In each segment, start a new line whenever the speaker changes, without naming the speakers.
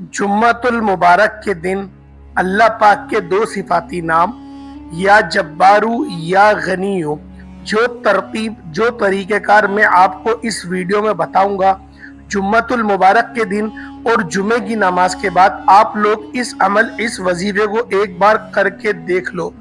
जुम्मतुल मुबारक के दिन अल्लाह पाक के दो सिफाती नाम या जब्बारू या गनीयो जो तरीक़ेकार मैं आपको इस वीडियो में बताऊंगा। जुम्मतुल मुबारक के दिन और जुमे की नमाज के बाद आप लोग इस वजीफे को एक बार करके देख लो।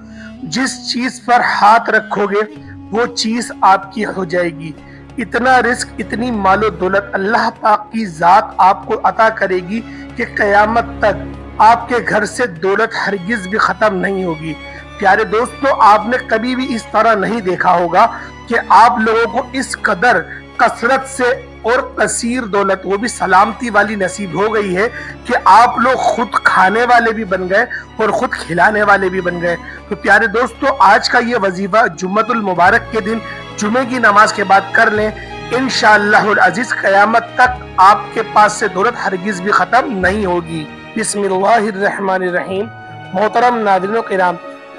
जिस चीज पर हाथ रखोगे वो चीज आपकी हो जाएगी। इतना रिस्क, इतनी मालो दौलत अल्लाह पाक की जात आपको अता करेगी कि क़यामत तक आपके घर से दौलत हरगिज भी खत्म नहीं होगी। प्यारे दोस्तों, आपने कभी भी इस तरह नहीं देखा होगा कि आप लोगों को इस कदर कसरत से और कसीर दौलत, वो भी सलामती वाली नसीब हो गई है कि आप लोग खुद खाने वाले भी बन गए और खुद खिलाने वाले भी बन गए। तो प्यारे दोस्तों, आज का ये वजीफा जुम्मतुल मुबारक के दिन जुमे की नमाज के बाद कर लें। इंशाअल्लाहुल अजीज क़यामत तक आपके पास से दौलत हरगिज भी खत्म नहीं होगी। बिस्मिल्लाहिर्रहमानिर्रहीम। मोहतरम नाज़रीन किराम,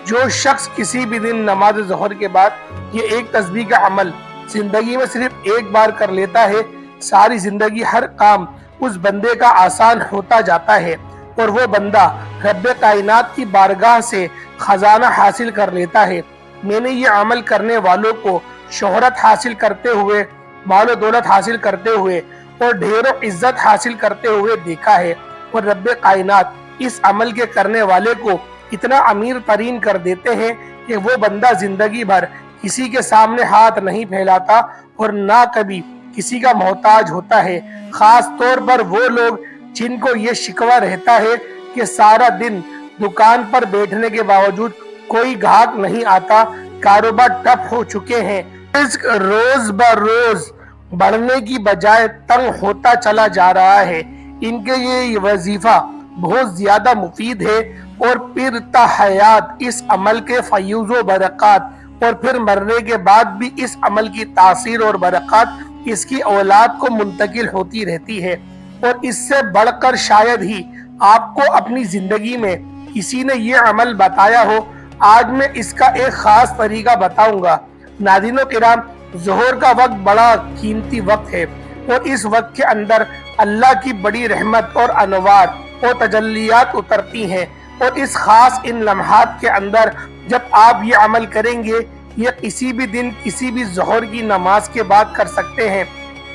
जो शख्स किसी भी दिन नमाज ज़ोहर के बाद ये एक तस्बीह का अमल जिंदगी में सिर्फ एक बार कर लेता है, सारी जिंदगी हर काम उस बंदे का आसान होता जाता है और वो बंदा रब्बे कायनात की बारगाह से खजाना हासिल कर लेता है। मैंने ये अमल करने वालों को शोहरत हासिल करते हुए, मालो दौलत हासिल करते हुए और ढेरों इज्जत हासिल करते हुए देखा है। और रब्बे कायनात इस अमल के करने वाले को इतना अमीर तरीन कर देते हैं कि वो बंदा जिंदगी भर किसी के सामने हाथ नहीं फैलाता और ना कभी किसी का मोहताज होता है। खास तौर पर वो लोग जिनको ये शिकवा रहता है कि सारा दिन दुकान पर बैठने के बावजूद कोई ग्राहक नहीं आता, कारोबार ठप हो चुके हैं, रिस्क रोज ब रोज बढ़ने की बजाय तंग होता चला जा रहा है। इनके ये वजीफा बहुत ज्यादा मुफीद है और फिर ता हयात इस अमल के फयूज़ बरक़ात और फिर मरने के बाद भी इस अमल की तासीर और बरक़ात इसकी औलाद को मुंतकिल होती रहती है। और इससे बढ़कर शायद ही आपको अपनी जिंदगी में किसी ने ये अमल बताया हो। आज मैं इसका एक खास तरीका बताऊंगा। नाज़रीन किराम, ज़ोहर का वक्त बड़ा कीमती वक्त है और इस वक्त के अंदर अल्लाह की बड़ी रहमत और अनवार और तजल्लियात उतरती हैं। और इस खास इन लम्हात के अंदर जब आप ये अमल करेंगे, ये किसी भी दिन किसी भी ज़ोहर की नमाज के बाद कर सकते हैं।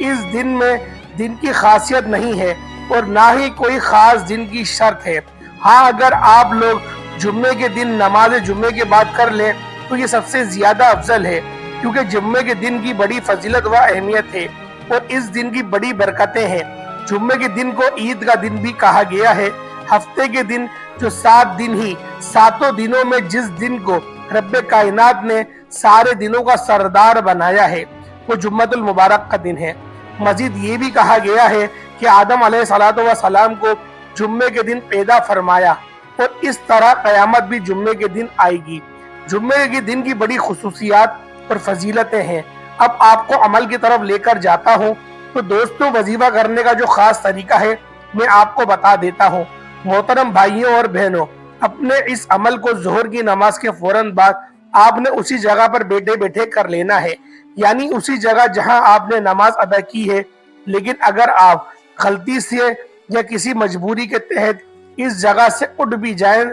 इस दिन में दिन की खासियत नहीं है और ना ही कोई खास दिन की शर्त है। हाँ, अगर आप लोग जुम्मे के दिन नमाज जुम्मे के बाद कर लें तो ये सबसे ज्यादा अफजल है, क्योंकि जुम्मे के दिन की बड़ी फजीलत व अहमियत है और इस दिन की बड़ी बरकतें हैं। जुम्मे के दिन को ईद का दिन भी कहा गया है। हफ्ते के दिन जो 7 दिन ही, सातों दिनों में जिस दिन को रब्बे कायनात ने सारे दिनों का सरदार बनाया है वो जुम्मतुल मुबारक का दिन है। मजीद ये भी कहा गया है कि आदम अलैहिस्सलातु वस्सलाम को जुम्मे के दिन पैदा फरमाया और इस तरह क़यामत भी जुम्मे के दिन आएगी। जुम्मे के दिन की बड़ी खुसूसियात और फजीलतें हैं। अब आपको अमल की तरफ लेकर जाता हूँ। तो दोस्तों, वजीफा करने का जो खास तरीका है मैं आपको बता देता हूँ। मोहतरम भाइयों और बहनों, अपने इस अमल को ज़ोहर की नमाज के फौरन बाद आपने उसी जगह पर बैठे बैठे कर लेना है, यानी उसी जगह जहां आपने नमाज अदा की है। लेकिन अगर आप गलती से या किसी मजबूरी के तहत इस जगह से उठ भी जाएं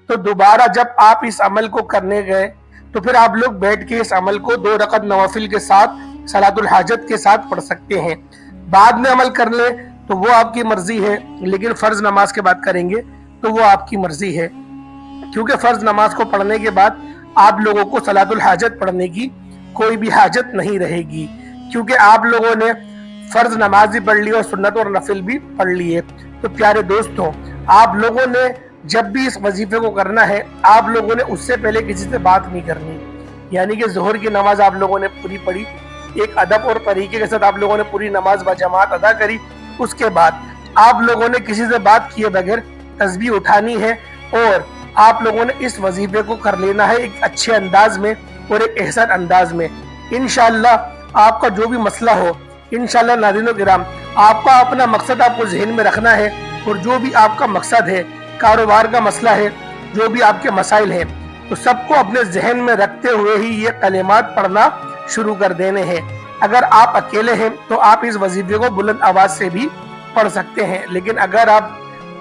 तो दोबारा जब आप इस अमल को करने गए तो फिर आप लोग बैठ के इस अमल को 2 रकअत नवाफिल के साथ सलातुल हाजत के साथ पढ़ सकते हैं। बाद में अमल कर ले तो वो आपकी मर्जी है, लेकिन फर्ज नमाज के बाद करेंगे तो वो आपकी मर्जी है, क्योंकि फर्ज नमाज को पढ़ने के बाद आप लोगों को सलातुल हाजत पढ़ने की कोई भी हाजत नहीं रहेगी, क्योंकि आप लोगों ने फर्ज नमाज भी पढ़ ली और सुन्नत और नफिल भी पढ़ लिए। तो प्यारे दोस्तों, आप लोगों ने जब भी इस वजीफे को करना है, आप लोगों ने उससे पहले किसी से बात नहीं करनी। यानी कि ज़ोहर की नमाज आप लोगों ने पूरी पढ़ी, एक अदब और तरीके के साथ आप लोगों ने पूरी नमाज बजमात अदा करी। उसके बाद आप लोगों ने किसी से बात किए बगैर तस्बीह उठानी है और आप लोगों ने इस वजीफे को कर लेना है एक अच्छे अंदाज में और एक एहसान अंदाज में। इंशाअल्लाह आपका जो भी मसला हो, इंशाअल्लाह नाज़रीन किराम, आपका अपना मकसद आपको जहन में रखना है और जो भी आपका मकसद है, कारोबार का मसला है, जो भी आपके मसाइल हैं, तो सबको अपने जहन में रखते हुए ही ये कलिमात पढ़ना शुरू कर देने हैं। अगर आप अकेले हैं तो आप इस वजीफे को बुलंद आवाज से भी पढ़ सकते हैं, लेकिन अगर आप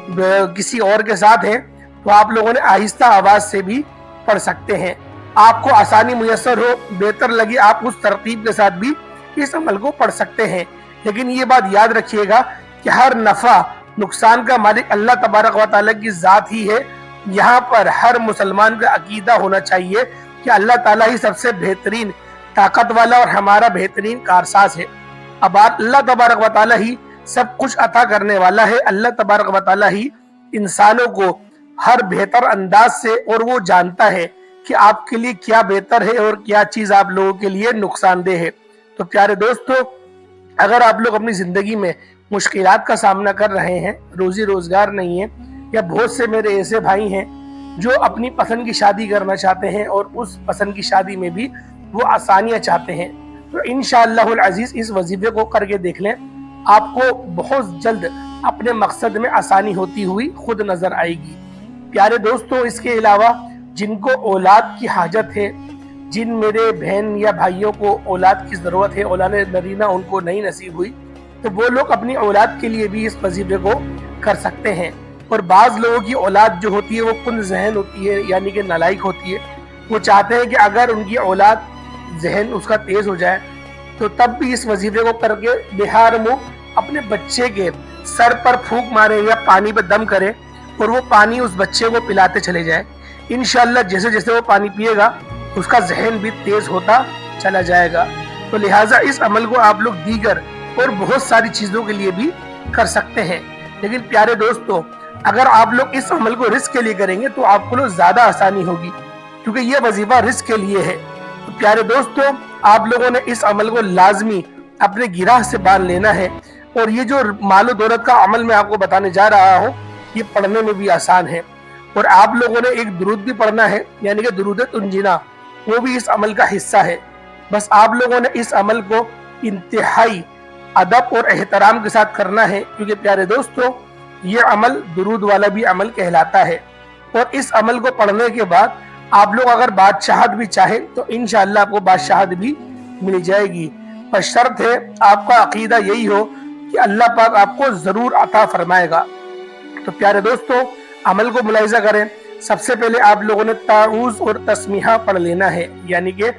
किसी और के साथ हैं तो आप लोगों ने आहिस्ता आवाज से भी पढ़ सकते हैं। आपको आसानी मुयस्सर हो, बेहतर लगे, आप उस तरतीब के साथ भी इस अमल को पढ़ सकते हैं। लेकिन ये बात याद रखिएगा कि हर नफा नुकसान का मालिक अल्लाह तबारक व तआला की जात ही है। यहाँ पर हर मुसलमान का अकीदा होना चाहिए कि अल्लाह ताला ही सबसे बेहतरीन ताकत वाला और हमारा बेहतरीन कारसाज है। अब अल्लाह तबारक व तआला ही सब कुछ अता करने वाला है। अल्लाह तबारक व तआला ही इंसानों को हर बेहतर अंदाज से, और वो जानता है कि आपके लिए क्या बेहतर है और क्या चीज आप लोगों के लिए नुकसानदेह है। तो प्यारे दोस्तों, अगर आप लोग अपनी जिंदगी में मुश्किलात का सामना कर रहे हैं, रोजी रोजगार नहीं है, या बहुत से मेरे ऐसे भाई हैं जो अपनी पसंद की शादी करना चाहते हैं और उस पसंद की शादी में भी वो आसानियां चाहते हैं, तो इंशाअल्लाहुल अजीज इस वजीफे को करके देख लें, आपको बहुत जल्द अपने मकसद में आसानी होती हुई खुद नजर आएगी। प्यारे दोस्तों, इसके अलावा जिनको औलाद की हाजत है, जिन मेरे बहन या भाइयों को औलाद की ज़रूरत है, औलाद नरीना उनको नहीं नसीब हुई, तो वो लोग अपनी औलाद के लिए भी इस वजीफे को कर सकते हैं। और बाज़ लोगों की औलाद जो होती है वो कुन जहन होती है, यानी कि नालायक होती है। वो चाहते हैं कि अगर उनकी औलाद जहन उसका तेज़ हो जाए तो तब भी इस वजीफे को करके बेहार मुँह अपने बच्चे के सर पर फूंक मारे या पानी पे दम करे और वो पानी उस बच्चे को पिलाते चले जाए। इंशाअल्लाह जैसे जैसे वो पानी पिएगा उसका जहन भी तेज होता चला जाएगा। तो लिहाजा इस अमल को आप लोग दीगर और बहुत सारी चीजों के लिए भी कर सकते हैं। लेकिन प्यारे दोस्तों, अगर आप लोग इस अमल को रिस्क के लिए करेंगे तो आपको लोग ज्यादा आसानी होगी, क्योंकि ये वजीफा रिस्क के लिए है। तो प्यारे दोस्तों, आप लोगों ने इस अमल को लाजमी अपने गिराह से बांध लेना है। और ये जो मालो दौलत का अमल मैं आपको बताने जा रहा हूँ, ये पढ़ने में भी आसान है। और आप लोगों ने एक दुरूद भी पढ़ना है, यानी कि दुरूद तुंजीना, वो भी इस अमल का हिस्सा है। बस आप लोगों ने इस अमल को इंतहाई अदब और एहतराम के साथ करना है, क्योंकि प्यारे दोस्तों ये अमल दुरूद वाला भी अमल कहलाता है। और इस अमल को पढ़ने के बाद आप लोग अगर बादशाहत भी चाहें तो इंशाअल्लाह आपको बादशाहत भी मिल जाएगी। पर शर्त है आपका अकीदा यही हो कि अल्लाह पाक आपको जरूर अता फरमाएगा। तो प्यारे दोस्तों, अमल को मुलाहिजा करें। सबसे पहले आप लोगों ने ताऊज़ और तस्मीहा पढ़ लेना है, यानी कि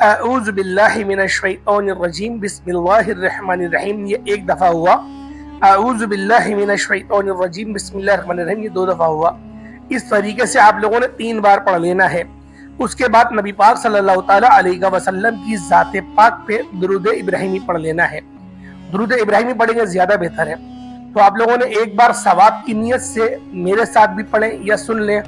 अऊज़ु बिल्लाहि मिनश शैतानिर रजीम बिस्मिल्लाहिर रहमानिर रहीम, ये एक दफा हुआ। अऊज़ु बिल्लाहि मिनश शैतानिर रजीम बिस्मिल्लाहिर रहमानिर रहीम, ये दो दफा हुआ। इस तरीके से आप लोगों ने 3 बार पढ़ लेना है। उसके बाद नबी पाक सल्लल्लाहु ताला अलैहि वसल्लम की ज़ाते पाक पे दुरूद इब्राहिमी पढ़ लेना है। दुरूद इब्राहिमी पढ़ेंगे ज्यादा बेहतर है। तो आप लोगों ने एक बार सवाब की नियत से मेरे साथ भी पढ़ें या सुन लें,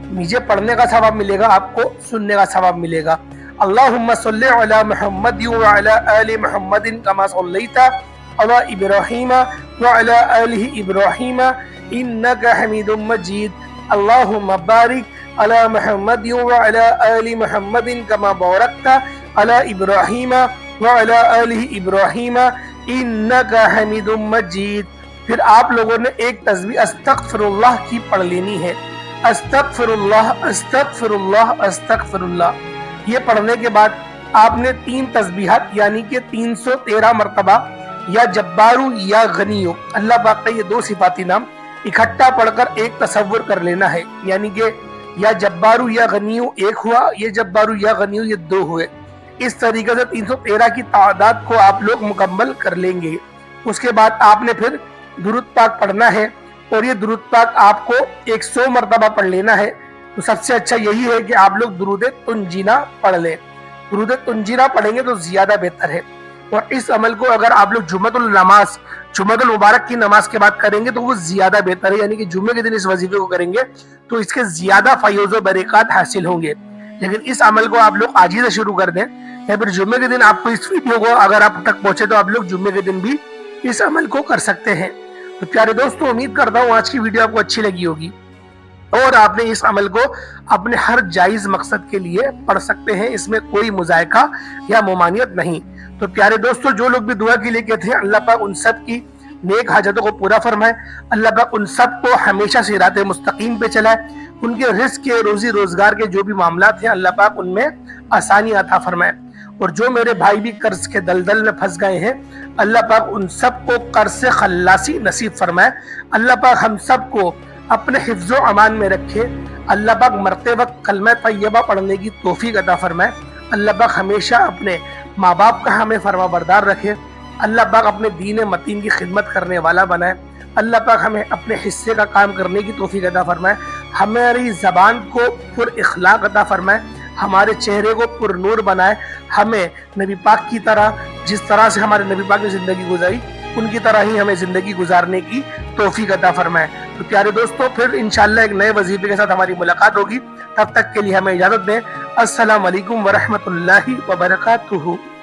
मुझे पढ़ने का सवाब मिलेगा, आपको सुनने का सवाब मिलेगा। अल्लाहुम्मा सल्लि अला मुहम्मद व अला आलि मुहम्मदिन कमा सल्लैता अला इब्राहीम व अला आलि इब्राहीम इन्नका हमीदुम मजीद। अल्लाहुम्मा बारिक अला मुहम्मद व अला आलि मुहम्मदिन कमा बारकता अला इब्राहीम व अला आलि इब्राहीम इन्नका हमीदुम मजीद। फिर आप लोगों ने एक तस्बीह अस्तगफिरुल्लाह की पढ़ लेनी है। अस्तगफिरुल्लाह अस्तगफिरुल्लाह अस्तगफिरुल्लाह। ये पढ़ने के बाद आपने 3 तस्बीहात यानी कि 313 मरतबा या जब्बारू या गनियो, अल्लाह पाक का ये 2 सिफाती नाम इकट्ठा पढ़कर एक तसव्वुर कर लेना है, यानी कि या जब्बारू या गनियो 1 हुआ, ये जब्बारू या गनियो ये 2 हुए। इस तरीके से 313 की तादाद को आप लोग मुकम्मल कर लेंगे। उसके बाद आपने फिर दुरूद पाक पढ़ना है, और ये दुरूद पाक आपको 100 मरतबा पढ़ लेना है। तो सबसे अच्छा यही है कि आप लोग दुरूद तुंजीना पढ़ लें। दुरूद तुंजीना पढ़ेंगे तो ज्यादा बेहतर है। और इस अमल को अगर आप लोग जुम्मतुल नमाज, जुम्मतुल मुबारक की नमाज के बाद करेंगे तो वो ज्यादा बेहतर है, यानी कि जुम्मे के दिन इस वजीफे को करेंगे तो इसके ज्यादा फयज़ो बरक़ात हासिल होंगे। लेकिन इस अमल को आप लोग आज ही से शुरू कर दें, या फिर जुम्मे के दिन आपको इस वीडियो को अगर आप तक पहुंचे तो आप लोग जुम्मे के दिन भी इस अमल को कर सकते हैं। तो प्यारे दोस्तों, उम्मीद करता हूँ आज की वीडियो आपको अच्छी लगी होगी और आपने इस अमल को अपने हर जायज मकसद के लिए पढ़ सकते हैं। इसमें कोई मुजायका या मुमानियत नहीं। तो प्यारे दोस्तों, जो लोग भी दुआ के लिए कहते हैं, अल्लाह पाक उन सब की नेक हाजतों को पूरा फरमाए। अल्लाह पाक उन सब को हमेशा सिराते मुस्तकीम पे चलाए। उनके रिस्क के, रोजी रोजगार के जो भी मामलात हैं, अल्लाह पाक उनमें आसानी अता फरमाए। और जो मेरे भाई भी कर्ज के दलदल में फंस गए हैं, अल्लाह पाक उन सब को कर्ज से खल्लासी नसीब फरमाए। अल्लाह पाक हम सब को اپنے حفظ و امان میں رکھے۔ اللہ پاک مرتے وقت کلمہ طیبہ پڑھنے کی توفیق عطا فرمائے۔ اللہ پاک ہمیشہ اپنے ماں باپ کا ہمیں فرما بردار رکھے۔ اللہ پاک اپنے دین متین کی خدمت کرنے والا بنائے۔ اللہ پاک ہمیں اپنے حصے کا کام کرنے کی توفیق عطا فرمائے۔ ہماری زبان کو پر اخلاق عطا فرمائے، ہمارے چہرے کو پر نور بنائے، ہمیں نبی پاک کی طرح، جس طرح سے ہمارے نبی پاک نے زندگی گزاری ان کی طرح ہی ہمیں زندگی گزارنے کی توفیق عطا فرمائے۔ تو پیارے دوستو، پھر انشاءاللہ ایک نئے وظیفے کے ساتھ ہماری ملاقات ہوگی۔ تب تک کے لیے ہمیں اجازت دیں۔ السلام علیکم ورحمۃ اللہ وبرکاتہ۔